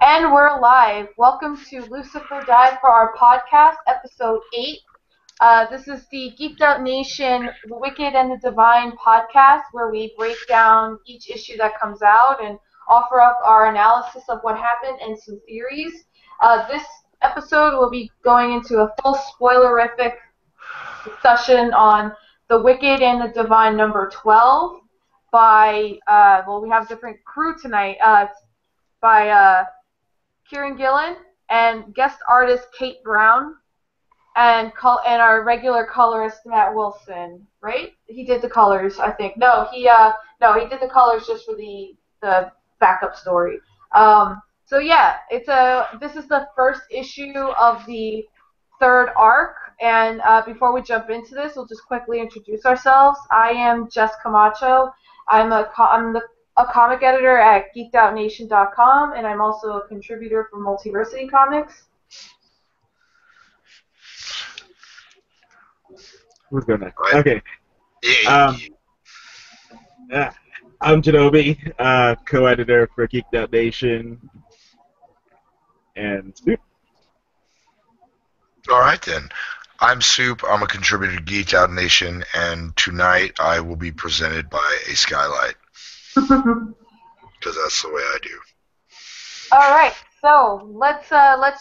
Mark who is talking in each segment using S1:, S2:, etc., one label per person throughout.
S1: And we're live. Welcome to Lucifer Died for our podcast, episode 8. This is the Geeked Out Nation, The Wicked and the Divine podcast, where we break down each issue that comes out and offer up our analysis of what happened and some theories. This episode will be going into a full spoilerific discussion on The Wicked and the Divine number 12 by, we have a different crew tonight. By Kieran Gillen and guest artist Kate Brown and our regular colorist Matt Wilson. Right? He did the colors, I think. He did the colors just for the backup story. So yeah, this is the first issue of the third arc. And before we jump into this, we'll just quickly introduce ourselves. I am Jess Camacho. I'm a comic editor at geekedoutnation.com, and I'm also a contributor for Multiversity Comics.
S2: Who's going next? Okay. I'm Janobi, co-editor for Geeked Out Nation, and Soup.
S3: All right, then. I'm Soup. I'm a contributor to Geeked Out Nation, and tonight I will be presented by a skylight. Because that's the way I do.
S1: All right, so let's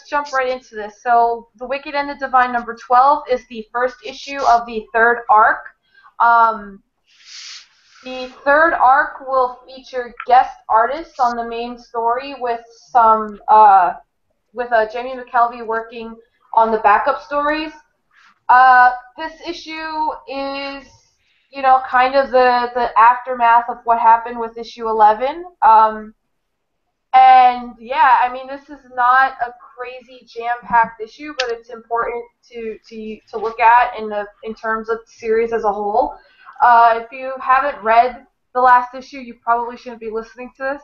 S1: jump right into this. So, The Wicked and the Divine number 12 is the first issue of the third arc. The third arc will feature guest artists on the main story with Jamie McKelvey working on the backup stories. This issue is, kind of the aftermath of what happened with issue 11. And yeah, I mean, this is not a crazy jam-packed issue, but it's important to look at in terms of the series as a whole. If you haven't read the last issue, you probably shouldn't be listening to this.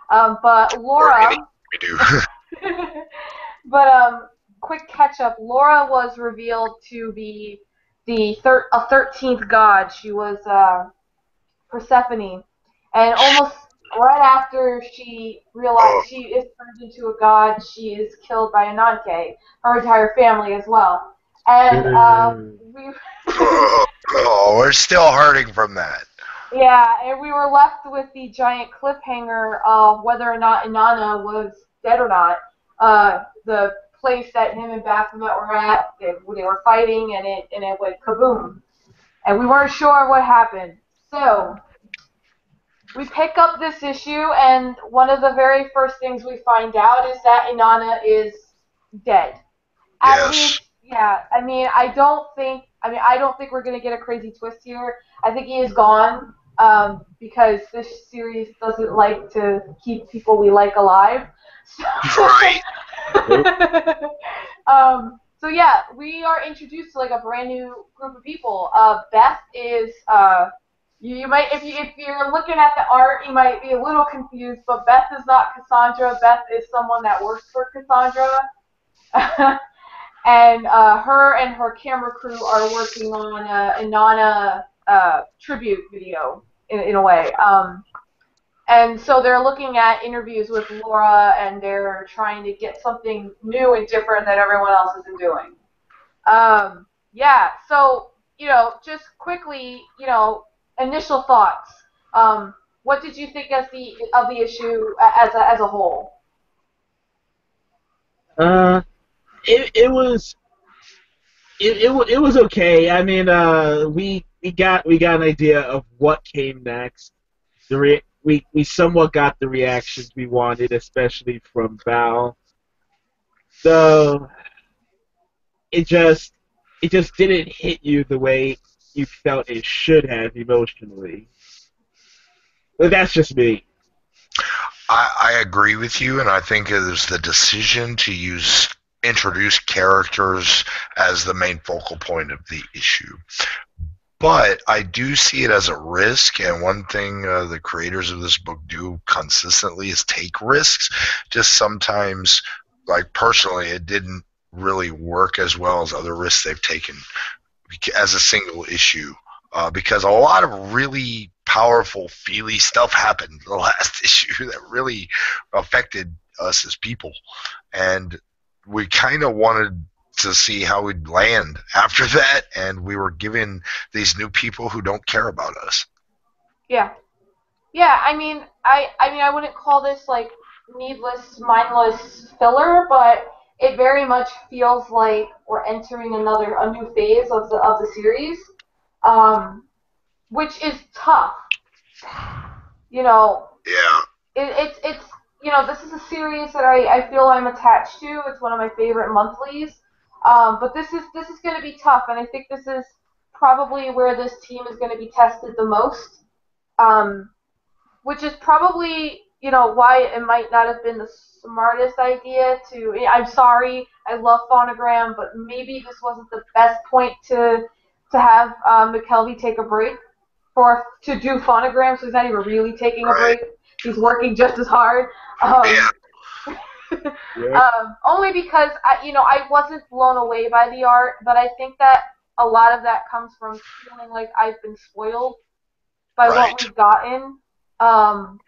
S1: But Laura,
S3: we do.
S1: But quick catch-up. Laura was revealed to be a 13th god. She was Persephone, and almost right after she realized she is turned into a god, she is killed by Ananke, her entire family as well. And
S3: we're still hurting from that.
S1: Yeah, and we were left with the giant cliffhanger of whether or not Inanna was dead or not. The place that him and Baphomet were at, they were fighting, and it went kaboom. And we weren't sure what happened. So, we pick up this issue, and one of the very first things we find out is that Inanna is dead.
S3: Yes.
S1: I don't think we're going to get a crazy twist here. I think he is gone, because this series doesn't like to keep people we like alive.
S3: Right.
S1: So yeah, we are introduced to like a brand new group of people. Beth is you might if you're looking at the art, you might be a little confused, but Beth is not Cassandra. Beth is someone that works for Cassandra. And her and her camera crew are working on a Inanna tribute video in a way. And so they're looking at interviews with Laura, and they're trying to get something new and different that everyone else isn't doing. So, just quickly, initial thoughts. What did you think of the issue as a whole?
S2: It was okay. I mean, we got an idea of what came next. We somewhat got the reactions we wanted, especially from Val. So it just didn't hit you the way you felt it should have emotionally. But that's just me.
S3: I agree with you, and I think it was the decision to introduce characters as the main focal point of the issue. But I do see it as a risk, and one thing the creators of this book do consistently is take risks. Just sometimes, like personally, it didn't really work as well as other risks they've taken as a single issue, because a lot of really powerful, feely stuff happened in the last issue that really affected us as people, and we kind of wanted to see how we'd land after that, and we were given these new people who don't care about us.
S1: Yeah. Yeah, I wouldn't call this like needless, mindless filler, but it very much feels like we're entering a new phase of the series, um, which is tough. You know,
S3: Yeah,
S1: it's this is a series that I feel I'm attached to. It's one of my favorite monthlies, but this is going to be tough, and I think this is probably where this team is going to be tested the most. Um, which is probably why it might not have been the smartest idea to. I'm sorry, I love Phonogram, but maybe this wasn't the best point to have McKelvey take a break for to do Phonogram, so he's not even really taking a
S3: right.
S1: break. He's working just as hard.
S3: Yeah,
S2: Yep.
S1: Only because I wasn't blown away by the art, but I think that a lot of that comes from feeling like I've been spoiled by what
S3: right.
S1: we've gotten. Um,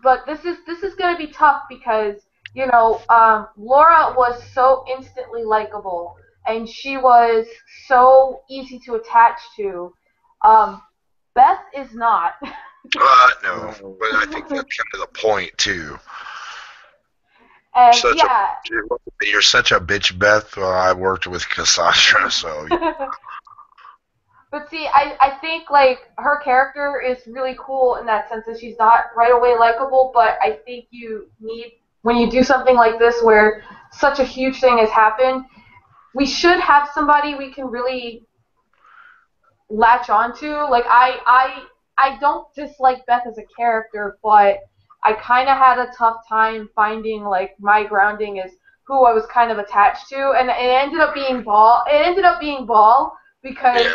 S1: but this is going to be tough because Laura was so instantly likable and she was so easy to attach to. Um, Beth is not.
S3: No,
S2: No.
S3: but I think that's kind of the point too.
S1: And
S3: Such a
S1: yeah.
S3: you're such a bitch, Beth. Well, I worked with Cassandra, so
S1: But see, I think like her character is really cool in that sense that she's not right away likable, but I think you need when you do something like this where such a huge thing has happened, we should have somebody we can really latch onto. Like I don't dislike Beth as a character, but I kind of had a tough time finding like my grounding is who I was kind of attached to, and it ended up being Ball. It ended up being Ball because
S3: yeah.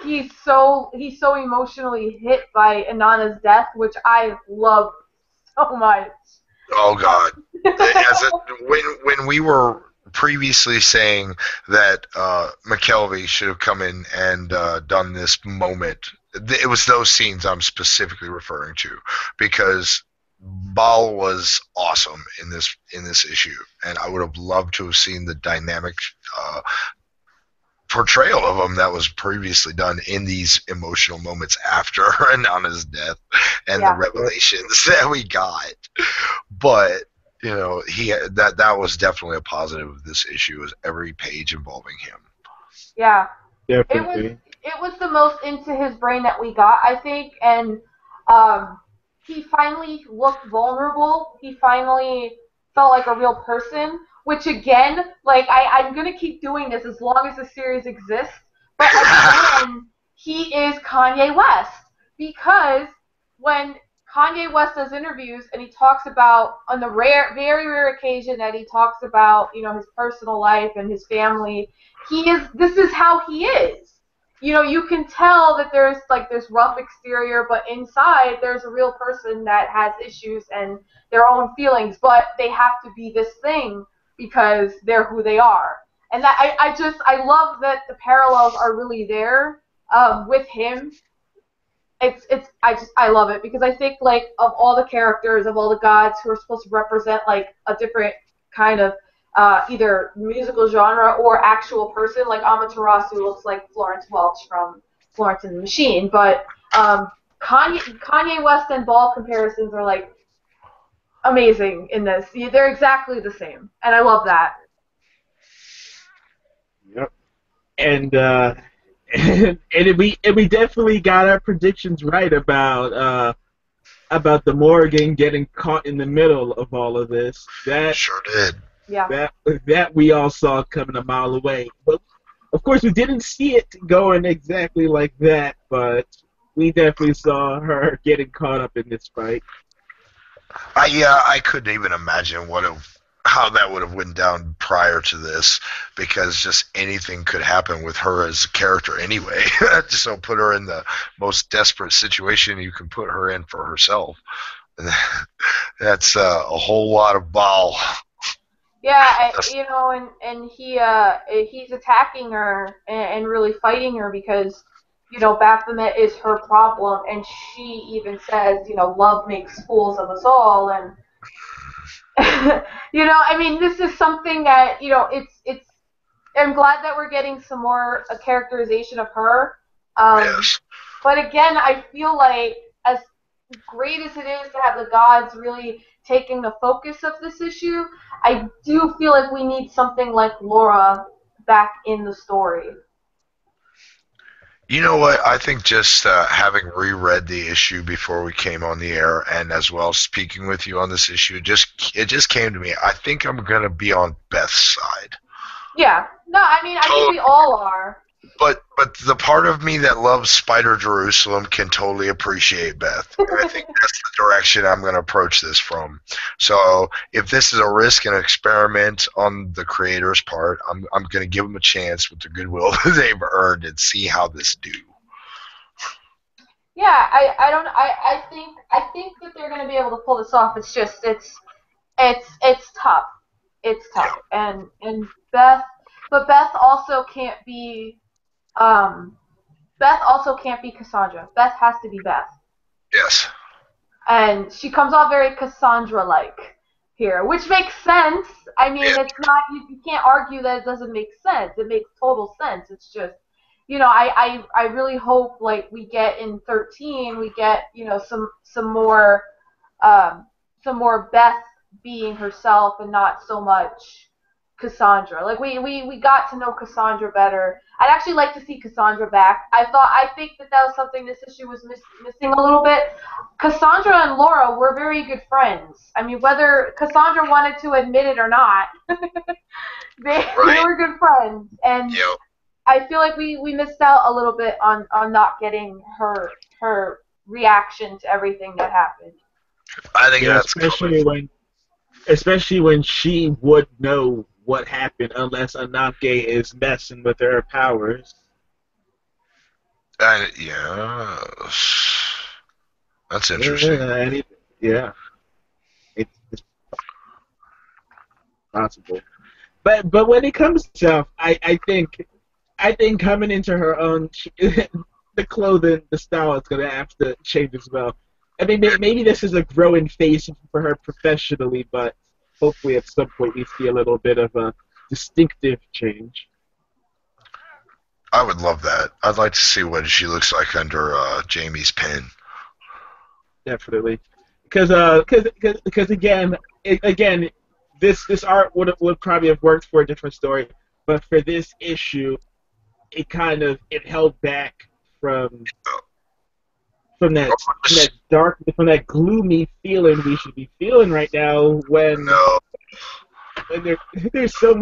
S1: he's so emotionally hit by Inanna's death, which I love so much.
S3: Oh God. As it when we were previously saying that McKelvey should have come in and done this moment, it was those scenes I'm specifically referring to because Bal was awesome in this issue, and I would have loved to have seen the dynamic uh, portrayal of him that was previously done in these emotional moments after Anana's death and the
S1: Yeah,
S3: revelations that we got. But that was definitely a positive of this issue is every page involving him.
S1: yeah. It was
S2: Definitely.
S1: it was the most into his brain that we got, I think, and he finally looked vulnerable. He finally felt like a real person, which again, like I'm gonna keep doing this as long as the series exists. But again, he is Kanye West because when Kanye West does interviews and he talks about on the very rare occasion that he talks about his personal life and his family, this is how he is. You can tell that there's like this rough exterior, but inside there's a real person that has issues and their own feelings, but they have to be this thing because they're who they are. And that I love that the parallels are really there with him. I love it because I think like of all the characters of all the gods who are supposed to represent like a different kind of either musical genre or actual person, like Amaterasu looks like Florence Welch from Florence and the Machine, but Kanye West and Ball comparisons are like amazing in this. They're exactly the same, and I love that.
S2: Yep. And and we definitely got our predictions right about the Morgan getting caught in the middle of all of this.
S3: Sure did.
S1: Yeah.
S2: That that we all saw coming a mile away. But of course, we didn't see it going exactly like that. But we definitely saw her getting caught up in this fight.
S3: I couldn't even imagine how that would have went down prior to this because just anything could happen with her as a character anyway. So put her in the most desperate situation you can put her in for herself. That's a whole lot of ball.
S1: Yeah, and he's attacking her and really fighting her because Baphomet is her problem, and she even says love makes fools of us all, and I mean, this is something that it's. I'm glad that we're getting some more characterization of her. Um,
S3: Yes.
S1: but again, I feel like as great as it is to have the gods really taking the focus of this issue, I do feel like we need something like Laura back in the story.
S3: You know what? I think just having reread the issue before we came on the air, and as well speaking with you on this issue, it just came to me. I think I'm gonna be on Beth's side.
S1: Yeah. No, I mean, I think we all are.
S3: But the part of me that loves Spider Jerusalem can totally appreciate Beth, and I think that's the direction I'm going to approach this from. So if this is a risk and experiment on the creator's part, I'm going to give them a chance with the goodwill that they've earned and see how this do.
S1: Yeah, I don't I think that they're going to be able to pull this off. It's just it's tough. It's tough.
S3: Yeah.
S1: And Beth, but um Beth also can't be Cassandra. Beth has to be Beth.
S3: Yes.
S1: And she comes off very Cassandra-like here, which makes sense. I mean,
S3: Yeah.
S1: it's not you can't argue that it doesn't make sense. It makes total sense. It's just, I really hope like we get in 13, we get um, some more Beth being herself and not so much Cassandra. Like we got to know Cassandra better. I'd actually like to see Cassandra back. I think that was something this issue was missing a little bit. Cassandra and Laura were very good friends. I mean, whether Cassandra wanted to admit it or not, they
S3: Right.
S1: were good friends. And
S3: Yep.
S1: I feel like we missed out a little bit on not getting her reaction to everything that happened.
S3: I think
S2: Yeah,
S3: that's coming.
S2: especially when she would know what happened unless Ananke is messing with her powers.
S3: Yes. That's interesting.
S2: Yeah, yeah, it's possible. But when it comes to self, I think coming into her own, the clothing, the style is gonna have to change as well. I mean, maybe this is a growing phase for her professionally, but hopefully at some point we see a little bit of a distinctive change.
S3: I would love that. I'd like to see what she looks like under Jamie's pen.
S2: Definitely, because again, this art would probably have worked for a different story, but for this issue, it held back from from that from that dark from that gloomy feeling we should be feeling right now
S3: No.
S2: when there's so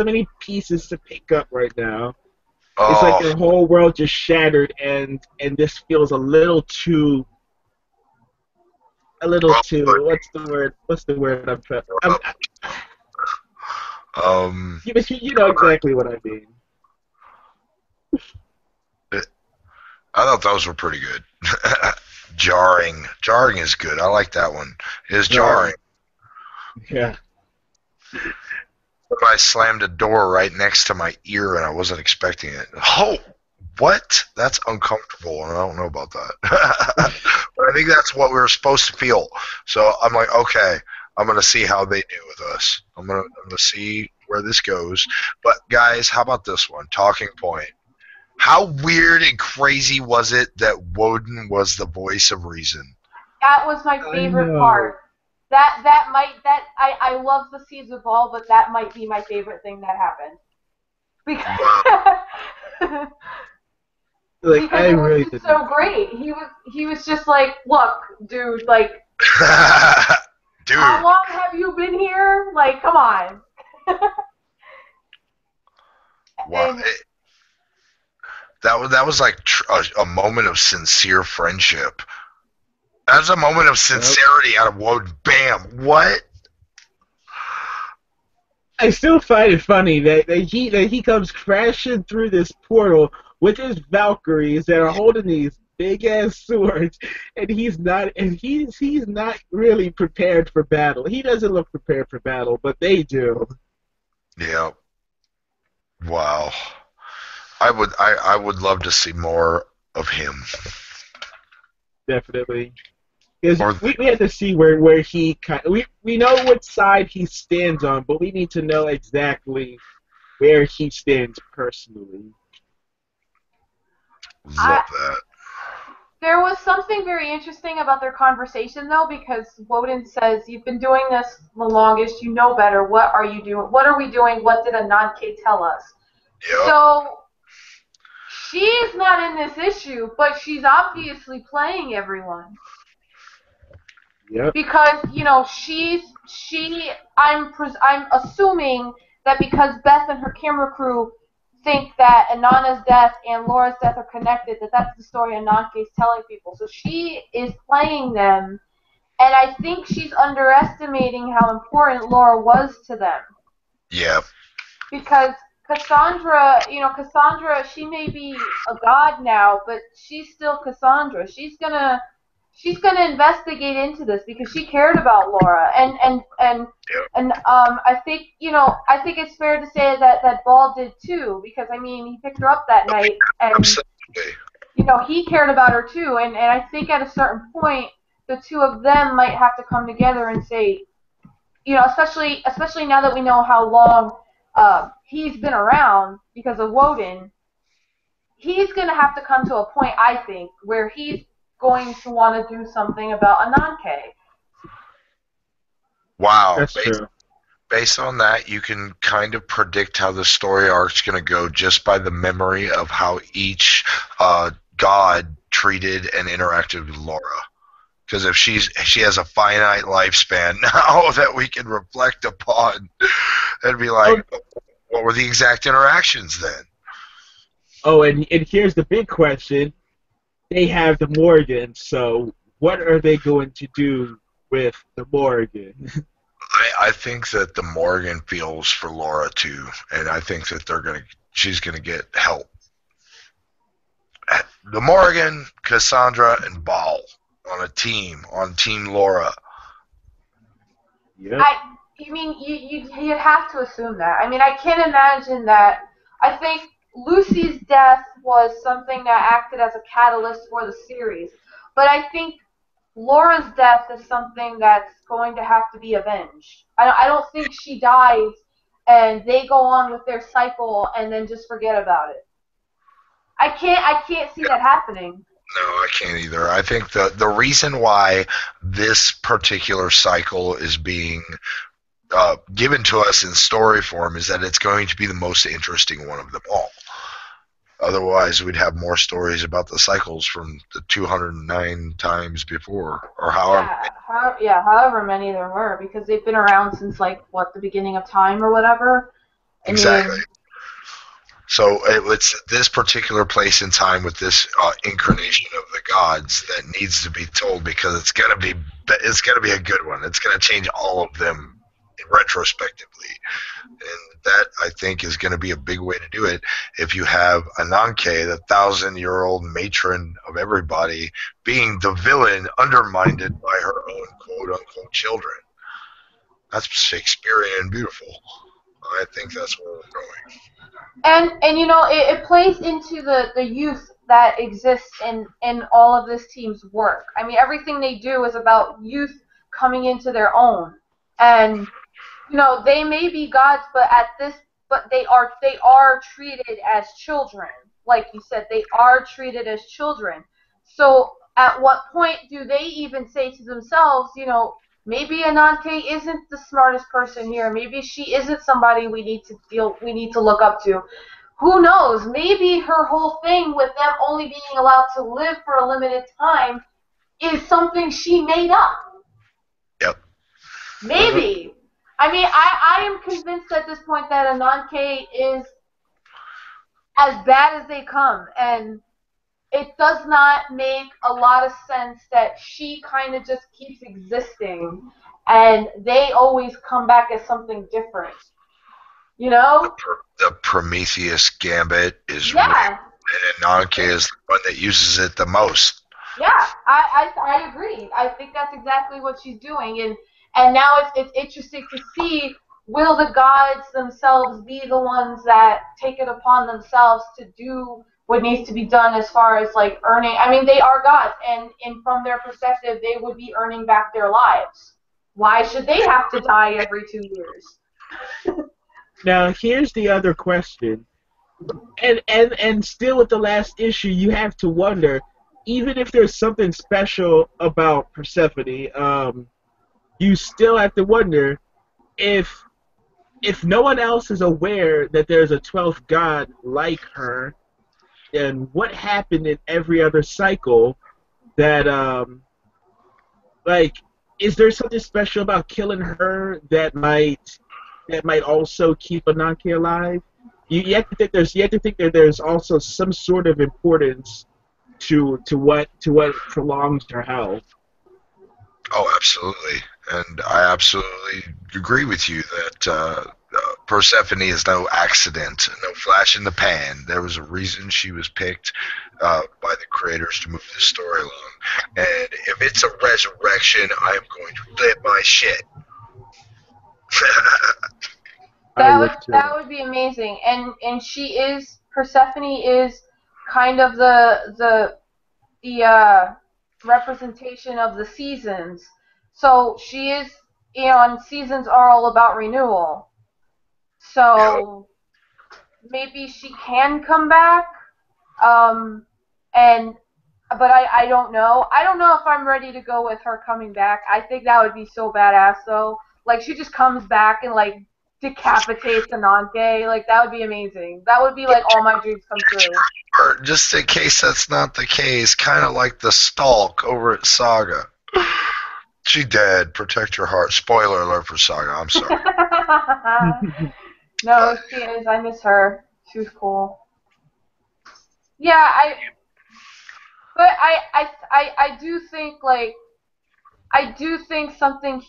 S2: many pieces to pick up right now. It's like
S3: Oh,
S2: the whole world just shattered, and this feels a little too what's the word but you know exactly what I mean.
S3: I thought those were pretty good. Jarring. Jarring is good. I like that one. It is jarring.
S2: Yeah.
S3: I slammed a door right next to my ear and I wasn't expecting it. Oh, what? That's uncomfortable, and I don't know about that. But I think that's what we were supposed to feel. So I'm like, okay, I'm gonna see how they do with us. I'm gonna see where this goes. But guys, how about this one? Talking point. How weird and crazy was it that Woden was the voice of reason?
S1: That was my
S2: I
S1: favorite
S2: know.
S1: part. I love the Seeds of All, but that might be my favorite thing that happened
S3: Wow.
S1: because
S2: Like
S1: because
S2: I
S1: it was
S2: really
S1: just
S2: didn't.
S1: so great. He was just like, look, dude, like,
S3: Dude,
S1: how long have you been here? Like, come on.
S3: wow.
S1: And
S3: That was like a moment of sincere friendship. That was a moment of
S2: Yep.
S3: sincerity out of Woden. Bam. What?
S2: I still find it funny that he comes crashing through this portal with his Valkyries that are holding these big ass swords, and he's not really prepared for battle. He doesn't look prepared for battle, but they do.
S3: Yeah. Wow. I would love to see more of him.
S2: Definitely. Because
S3: Or
S2: we had to see where he we know what side he stands on, but we need to know exactly where he stands personally.
S1: I,
S3: love that.
S1: there was something very interesting about their conversation, though, because Woden says, "You've been doing this the longest. You know better. What are you doing? What are we doing? What did Ananke tell us?"
S3: Yep.
S1: So she's not in this issue, but she's obviously playing everyone.
S2: Yep.
S1: Because I'm assuming that because Beth and her camera crew think that Anana's death and Laura's death are connected, that's the story Ananke is telling people. So she is playing them, and I think she's underestimating how important Laura was to them.
S3: Yep.
S1: Because Cassandra, she may be a god now, but she's still Cassandra. She's gonna investigate into this because she cared about Laura,
S3: Yep.
S1: I think it's fair to say that Ball did too, because I mean he picked her up that night, and
S3: Absolutely.
S1: he cared about her too, and I think at a certain point the two of them might have to come together and say, especially now that we know how long he's been around because of Woden, he's going to have to come to a point, I think, where he's going to want to do something about Ananke.
S3: Wow.
S2: That's true.
S3: Based on that, you can kind of predict how the story arc's going to go just by the memory of how each god treated and interacted with Laura. Because if she has a finite lifespan now that we can reflect upon, and be like,
S2: Oh,
S3: what were the exact interactions then?
S2: and here's the big question: they have the Morgan, so what are they going to do with the Morgan?
S3: I think that the Morgan feels for Laura too, and I think that she's gonna get help. The Morgan, Cassandra, and Ball on Team Laura.
S2: Yep.
S1: You have to assume that. I mean, I can't imagine that. I think Lucy's death was something that acted as a catalyst for the series, but I think Laura's death is something that's going to have to be avenged. I don't think she dies and they go on with their cycle and then just forget about it. I can't see that happening.
S3: No, I can't either. I think the reason why this particular cycle is being given to us in story form is that it's going to be the most interesting one of them all. Otherwise, we'd have more stories about the cycles from the 209 times before, or however.
S1: However many there were, because they've been around since the beginning of time or whatever. I
S3: Exactly.
S1: mean,
S3: So it's this particular place in time with this incarnation of the gods that needs to be told, because it's gonna be a good one. It's gonna change all of them retrospectively, and that I think is going to be a big way to do it. If you have Ananke, the 1,000-year-old matron of everybody, being the villain, undermined by her own quote unquote children, that's Shakespearean and beautiful. I think that's where we're going.
S1: and it plays into the youth that exists in all of this team's work. I mean, everything they do is about youth coming into their own, and they may be gods, but they are treated as children. Like you said, they are treated as children. So at what point do they even say to themselves, maybe Ananke isn't the smartest person here. Maybe she isn't somebody we need to look up to. Who knows? Maybe her whole thing with them only being allowed to live for a limited time is something she made up.
S3: Yep.
S1: Maybe. I mean, I am convinced at this point that Ananke is as bad as they come, and it does not make a lot of sense that she kind of just keeps existing, and they always come back as something different. You know?
S3: The Prometheus gambit is real,
S1: Yeah.
S3: and Ananke is the one that uses it the most.
S1: Yeah, I agree. I think that's exactly what she's doing, and now it's interesting to see, will the gods themselves be the ones that take it upon themselves to do what needs to be done as far as like earning. I mean, they are gods, and from their perspective, they would be earning back their lives. Why should they have to die every 2 years?
S2: Now, here's the other question. And still with the last issue, you have to wonder, even if there's something special about Persephone, you still have to wonder if no one else is aware that there's a 12th god like her, then what happened in every other cycle that like is there something special about killing her that might also keep Ananke alive? You have to think that there's also some sort of importance to what prolongs her health.
S3: Oh, absolutely. And I absolutely agree with you that Persephone is no accident, no flash in the pan. There was a reason she was picked by the creators to move this story along. And if it's a resurrection, I am going to flip my shit.
S2: I would too.
S1: That would be amazing. And she is Persephone is kind of the representation of the seasons. So she is, and seasons are all about renewal. So maybe she can come back. Um, and but I don't know. I don't know if I'm ready to go with her coming back. I think that would be so badass though. Like she just comes back and like decapitates Ananke. Like that would be amazing. That would be like all my dreams come true.
S3: Or just in case that's not the case, kind of like the Stalk over at Saga. She dead. Protect your heart. Spoiler alert for Saga. I'm sorry.
S1: No, she is. I miss her. She was cool. Yeah, but I do think like I do think something's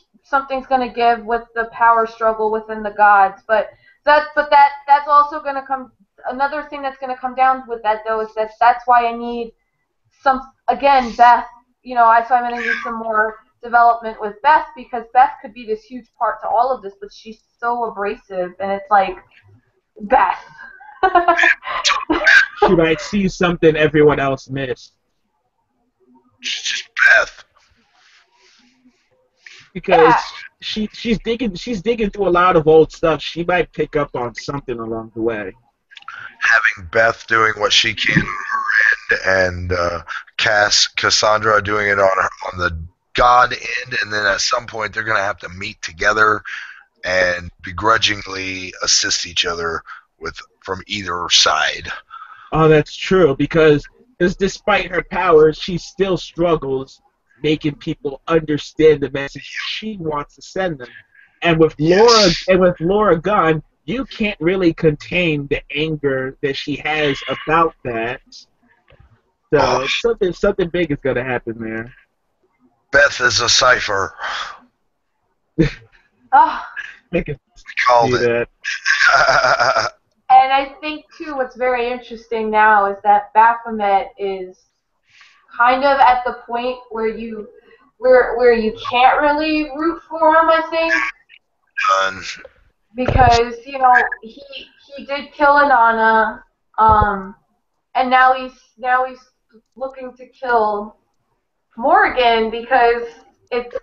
S1: gonna give with the power struggle within the gods, but that's also gonna come. Another thing that's gonna come down with that though is that's why I need some again Beth. You know, so I'm gonna need some more development with Beth because Beth could be this huge part to all of this, but she's so abrasive, and it's like Beth.
S2: She might see something everyone else missed.
S3: She's just Beth.
S2: Because she's digging through a lot of old stuff. She might pick up on something along the way.
S3: Having Beth doing what she can on her end, and Cassandra doing it on the God end, and then at some point they're going to have to meet together and begrudgingly assist each other from either side.
S2: Oh, that's true. Because despite her powers, she still struggles making people understand the message she wants to send them. And with Laura gone, you can't really contain the anger that she has about that. So something big is gonna happen there.
S3: Beth is a cipher.
S1: Oh.
S2: I can
S3: Called
S2: see
S3: it.
S2: that.
S1: And I think too, what's very interesting now is that Baphomet is kind of at the point where you can't really root for him. I think because you know he did kill Inanna, and now he's looking to kill Morgan because it's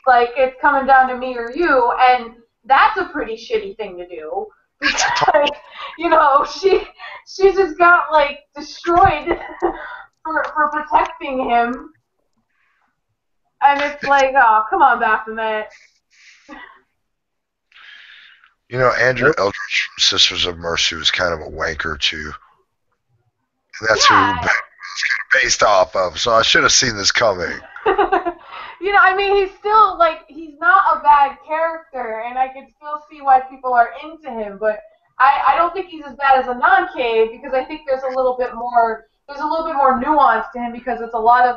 S1: like it's coming down to me or you, and that's a pretty shitty thing to do because you know she just got like destroyed for protecting him, and it's like, oh, come on, Baphomet.
S3: You know, Andrew Eldridge from Sisters of Mercy was kind of a wanker too. And that's who it was kind of based off of, so I should have seen this coming.
S1: You know, I mean, he's still, like, he's not a bad character, and I can still see why people are into him, but I don't think he's as bad as a non-cave, because I think there's a little bit more nuance to him, because it's a lot of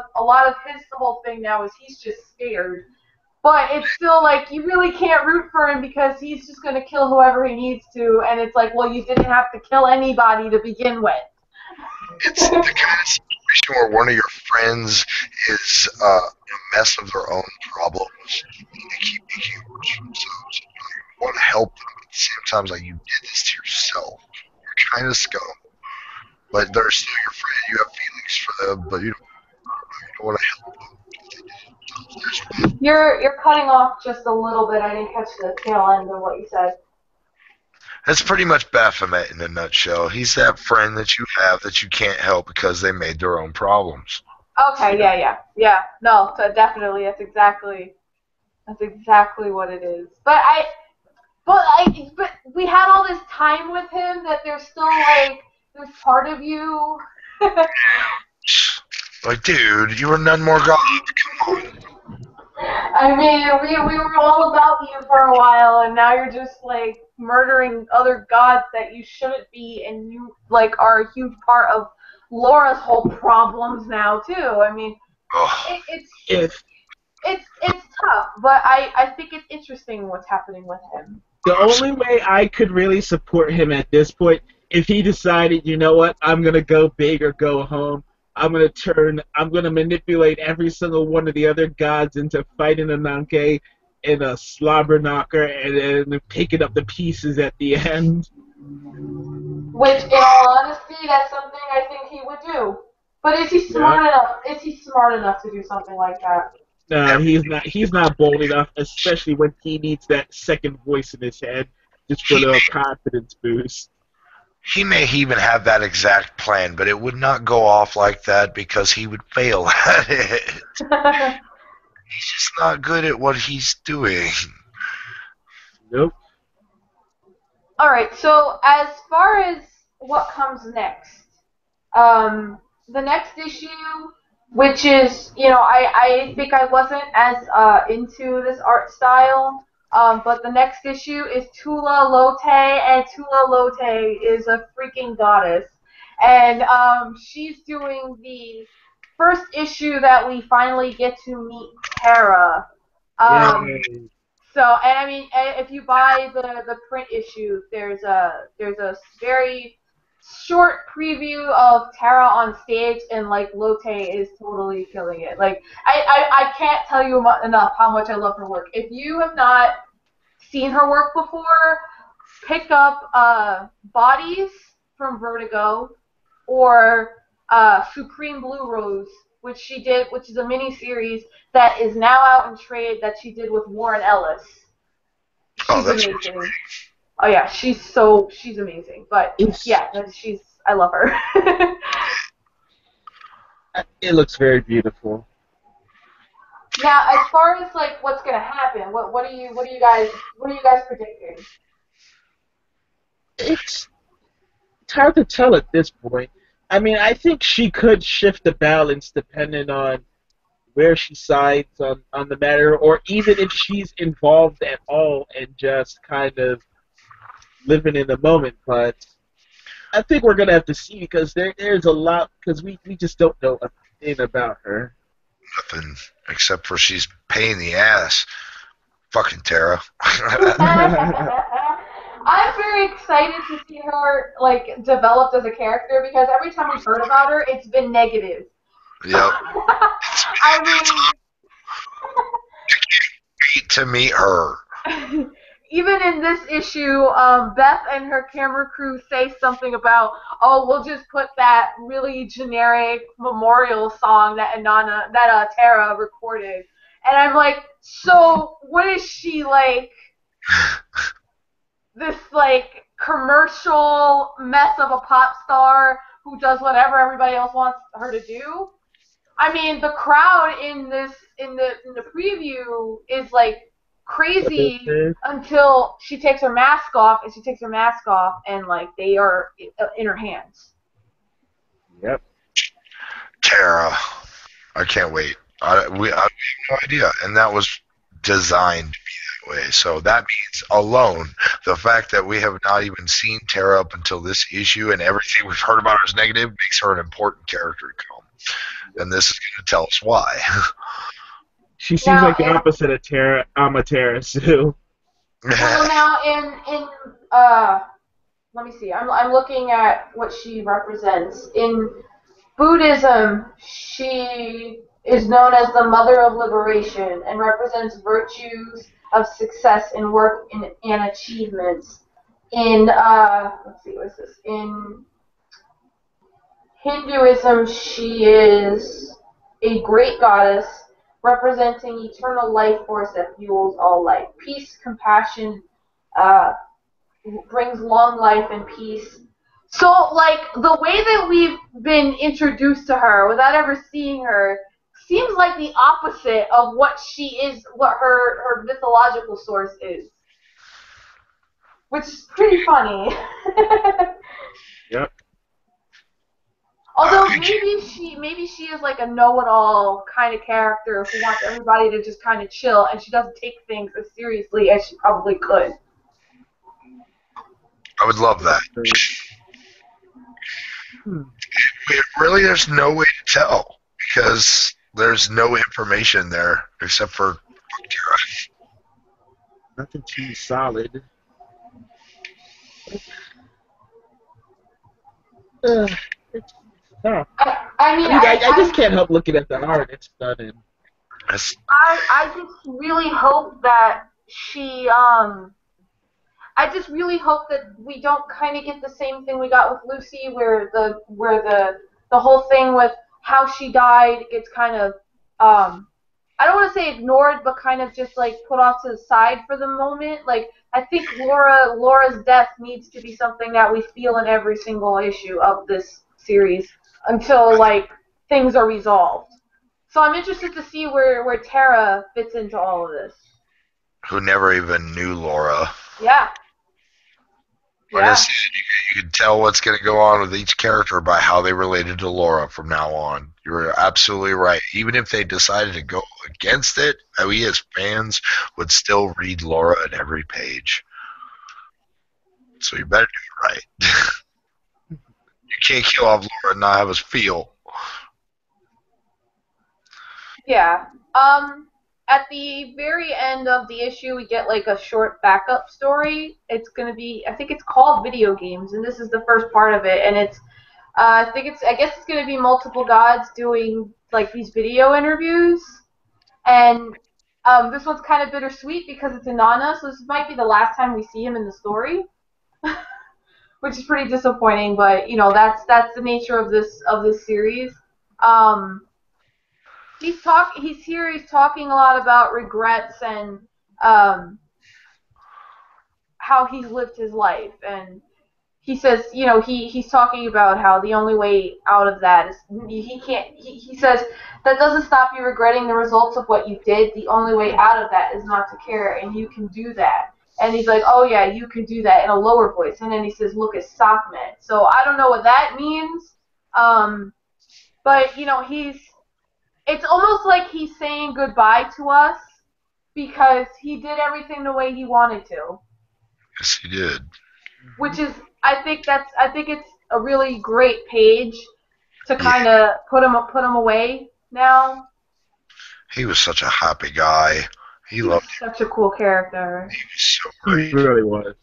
S1: his whole thing now is he's just scared. But it's still, like, you really can't root for him because he's just going to kill whoever he needs to, and it's like, well, you didn't have to kill anybody to begin with.
S3: It's the kind of situation where one of your friends is a mess of their own problems, and they keep making it worse for themselves. You want to help them, but at the same time, like, you did this to yourself. You're kind of scum. but they're still your friend. You have feelings for them, but you don't want to help them.
S1: You're cutting off just a little bit. I didn't catch the tail end of what you said.
S3: That's pretty much Baphomet in a nutshell. He's that friend that you have that you can't help because they made their own problems.
S1: Okay, yeah. No, so definitely, that's exactly what it is. But we had all this time with him that there's still like there's part of you.
S3: Like, dude, you were none more god. Come on.
S1: I mean, we were all about you for a while, and now you're just like murdering other gods that you shouldn't be, and you like are a huge part of Laura's whole problems now too. I mean,
S3: Oh,
S1: it's it's tough, but I think it's interesting what's happening with him.
S2: The only way I could really support him at this point, if he decided, you know what, I'm gonna go big or go home. I'm gonna manipulate every single one of the other gods into fighting a Nanke and a slobber knocker, and then picking up the pieces at the end.
S1: Which, in all honesty, that's something I think he would do. But is he
S2: Yeah.
S1: smart enough? Is he smart enough to do something like that?
S2: No, he's not. He's not bold enough, especially when he needs that second voice in his head just for
S3: he
S2: the
S3: may,
S2: confidence boost.
S3: he may even have that exact plan, but it would not go off like that because he would fail at it. He's just not good at what he's doing.
S2: Nope.
S1: All right. So as far as what comes next, the next issue, which is, I think I wasn't as into this art style, but the next issue is Tula Lote, and Tula Lote is a freaking goddess. And she's doing the first issue that we finally get to meet Terra. Um,
S2: Yay.
S1: so, and I mean, if you buy the print issue, there's a very short preview of Tara on stage, and like Lotte is totally killing it. Like I can't tell you enough how much I love her work. If you have not seen her work before, pick up Bodies from Vertigo or Supreme Blue Rose, which she did, which is a mini series that is now out in trade that she did with Warren Ellis.
S3: Oh,
S1: She's
S3: that's
S1: amazing. Oh yeah, she's amazing. But
S2: It's,
S1: yeah, I love her.
S2: it looks very beautiful.
S1: Now, as far as like what's gonna happen, what are you guys predicting?
S2: It's hard to tell at this point. I mean, I think she could shift the balance depending on where she sides on the matter, or even if she's involved at all and just kind of living in the moment. But I think we're gonna have to see because there's a lot because we just don't know a thing about her.
S3: nothing except for she's pain in the ass. Fucking Tara.
S1: I'm very excited to see her like developed as a character because every time we've heard about her, it's been negative.
S3: Yep.
S1: I mean,
S3: Wait to meet her.
S1: even in this issue, Beth and her camera crew say something about, oh, we'll just put that really generic memorial song that Tara recorded, and I'm like, so what is she like? This like commercial mess of a pop star who does whatever everybody else wants her to do? I mean, the crowd in the preview is like crazy until she takes her mask off, and like they are in her hands.
S2: Yep.
S3: Tara. I can't wait. I have no idea. And that was designed to be that way. So that means alone, the fact that we have not even seen Tara up until this issue and everything we've heard about her is negative makes her an important character to come. And this is going to tell us why.
S2: She seems
S1: Now,
S2: like the opposite of Tara Amaterasu.
S1: now in let me see. I'm looking at what she represents in Buddhism. She is known as the Mother of Liberation and represents virtues of success in work and achievements. In let's see, what is this? In Hinduism, she is a great goddess representing eternal life force that fuels all life. Peace, compassion, uh, brings long life and peace. So, like, the way that we've been introduced to her without ever seeing her seems like the opposite of what she is, what her mythological source is. Which is pretty funny.
S2: Yep.
S1: Although maybe she is like a know-it-all kind of character who wants everybody to just kind of chill, and she doesn't take things as seriously as she probably could.
S3: I would love that. Really, there's no way to tell because there's no information there except for Kira.
S2: Nothing too solid. It's tough. I just can't help looking at the art. It's stunning.
S1: I just really hope that she I just really hope that we don't kind of get the same thing we got with Lucy, where the whole thing with how she died gets kind of I don't want to say ignored, but kind of just like put off to the side for the moment. Like I think Laura's death needs to be something that we feel in every single issue of this series until like things are resolved. So I'm interested to see where Tara fits into all of this.
S3: Who never even knew Laura.
S1: Yeah.
S3: Like I said, you could tell what's going to go on with each character by how they related to Laura from now on. You're absolutely right. Even if they decided to go against it, we as fans would still read Laura at every page. So you better do it right. You can't kill off Laura and not have us feel.
S1: Yeah. At the very end of the issue, we get like a short backup story. It's gonna be, I think it's called Video Games, and this is the first part of it. And it's, I guess it's gonna be multiple gods doing like these video interviews. And this one's kind of bittersweet because it's Inanna, so this might be the last time we see him in the story, which is pretty disappointing. But you know, that's the nature of this series. Um, he's here. He's talking a lot about regrets and um, how he's lived his life, and he says, you know, he's talking about how the only way out of that is he can't. He says that doesn't stop you regretting the results of what you did. The only way out of that is not to care, and you can do that. And he's like, oh yeah, you can do that in a lower voice. And then he says, look at Sockman. So I don't know what that means, but you know, it's almost like he's saying goodbye to us because he did everything the way he wanted to.
S3: Yes, he did.
S1: Which is, I think it's a really great page to kind of put him away now.
S3: He was such a happy guy. He loved him.
S1: Such a cool character.
S3: He was so great.
S2: He really was.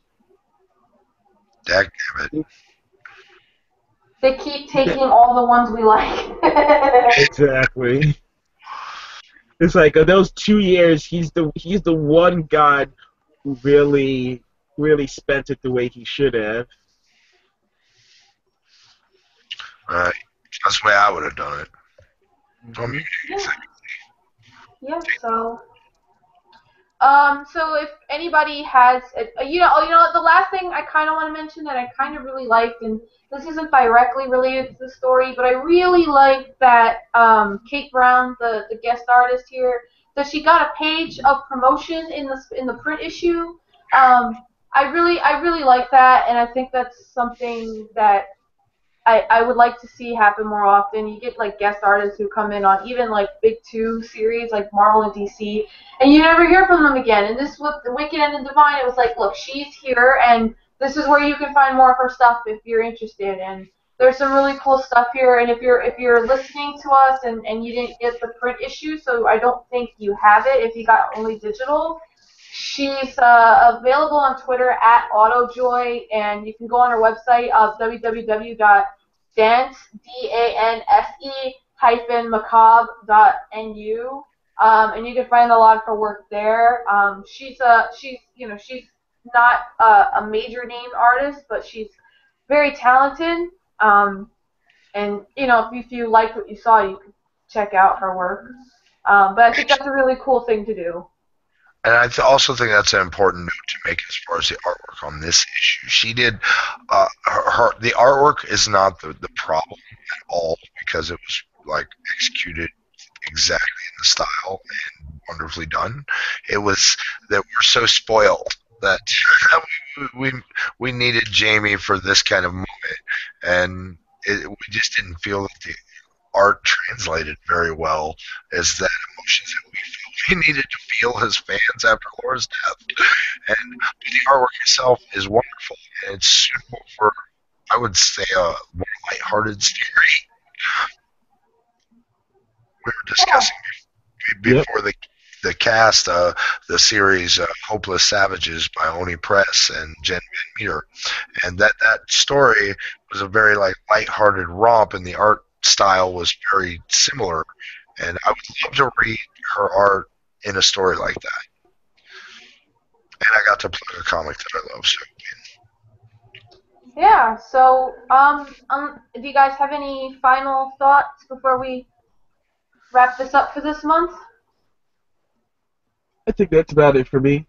S3: Dadgummit.
S1: They keep taking all the ones we like.
S2: Exactly. It's like of those 2 years, he's the one god who really spent it the way he should have.
S3: Right. That's the way I would have done it. I mean,
S1: Yeah. So if anybody has, you know, the last thing I kind of want to mention that I kind of really liked, and this isn't directly related to the story, but I really liked that Kate Brown, the guest artist here, that she got a page of promotion in the print issue. I really like that, and I think that's something that I would like to see happen more often. You get like guest artists who come in on even like big two series like Marvel and DC, and you never hear from them again. And this with the Wicked and the Divine, it was like, look, she's here, and this is where you can find more of her stuff if you're interested. And there's some really cool stuff here. And if you're listening to us and you didn't get the print issue, so I don't think you have it if you got only digital. She's available on Twitter at AutoJoy, and you can go on her website of www.dance, D-A-N-S-E, macabre.nu, and you can find a lot of her work there. She's not a major name artist, but she's very talented. And if you liked what you saw, you could check out her work. But I think that's a really cool thing to do.
S3: And I also think that's an important note to make as far as the artwork on this issue. She did the artwork is not the problem at all because it was like executed exactly in the style and wonderfully done. It was that we're so spoiled that we we needed Jamie for this kind of moment, and we just didn't feel that the art translated very well as that emotions that we needed to feel as fans after Laura's death. And the artwork itself is wonderful, and it's suitable for, I would say, a more lighthearted story. We were discussing before the cast the series Hopeless Savages by Oni Press and Jen Van Meter, and that story was a very like lighthearted romp, and the art style was very similar. And I would love to read her art in a story like that. And I got to plug a comic that I love. So
S1: Yeah. So, do you guys have any final thoughts before we wrap this up for this month?
S2: I think that's about it for me.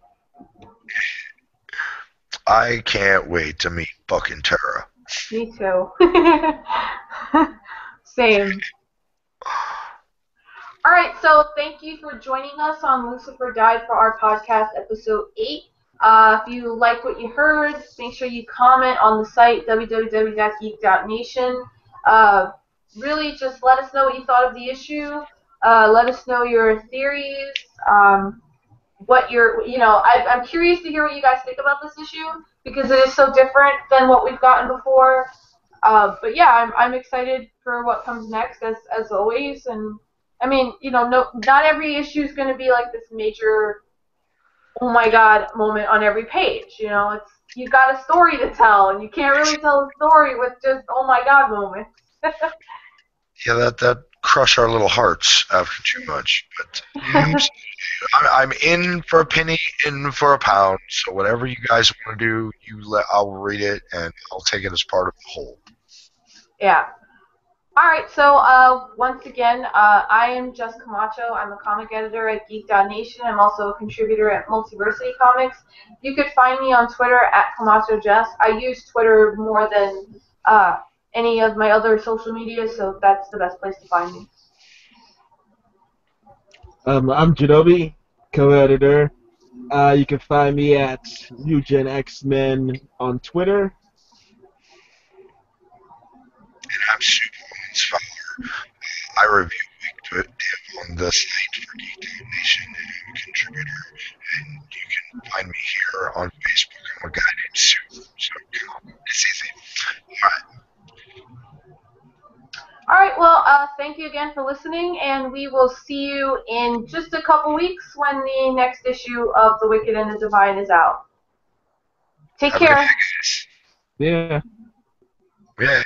S3: I can't wait to meet fucking Tara.
S1: Me too. Same. All right, so thank you for joining us on Lucifer Died for Our Podcast, episode 8. If you like what you heard, make sure you comment on the site, www.geek.nation. Really, just let us know what you thought of the issue. Let us know your theories. I'm curious to hear what you guys think about this issue because it is so different than what we've gotten before. But yeah, I'm excited for what comes next as always. And I mean, not every issue is going to be like this major, oh my god moment on every page. You got a story to tell, and you can't really tell a story with just oh my god moments.
S3: Yeah, that crush our little hearts after too much. But I'm in for a penny, in for a pound. So whatever you guys want to do, I'll read it and I'll take it as part of the whole.
S1: Yeah. All right, so once again, I am Jess Camacho. I'm a comic editor at Geek.Nation. I'm also a contributor at Multiversity Comics. You could find me on Twitter at Camacho Jess. I use Twitter more than any of my other social media, so that's the best place to find me.
S2: I'm Janobi, co-editor. You can find me at UgenXmen on Twitter.
S3: And I'm Superman's Fowler. I review Week on the site for Geek.Nation, and I'm a contributor. And you can find me here on Facebook. I'm a guy named Sue. So it's easy. All right.
S1: All right, well, thank you again for listening, and we will see you in just a couple weeks when the next issue of The Wicked and the Divine is out. Take care.
S3: Have a good day, guys.
S2: Yeah.
S3: Yeah.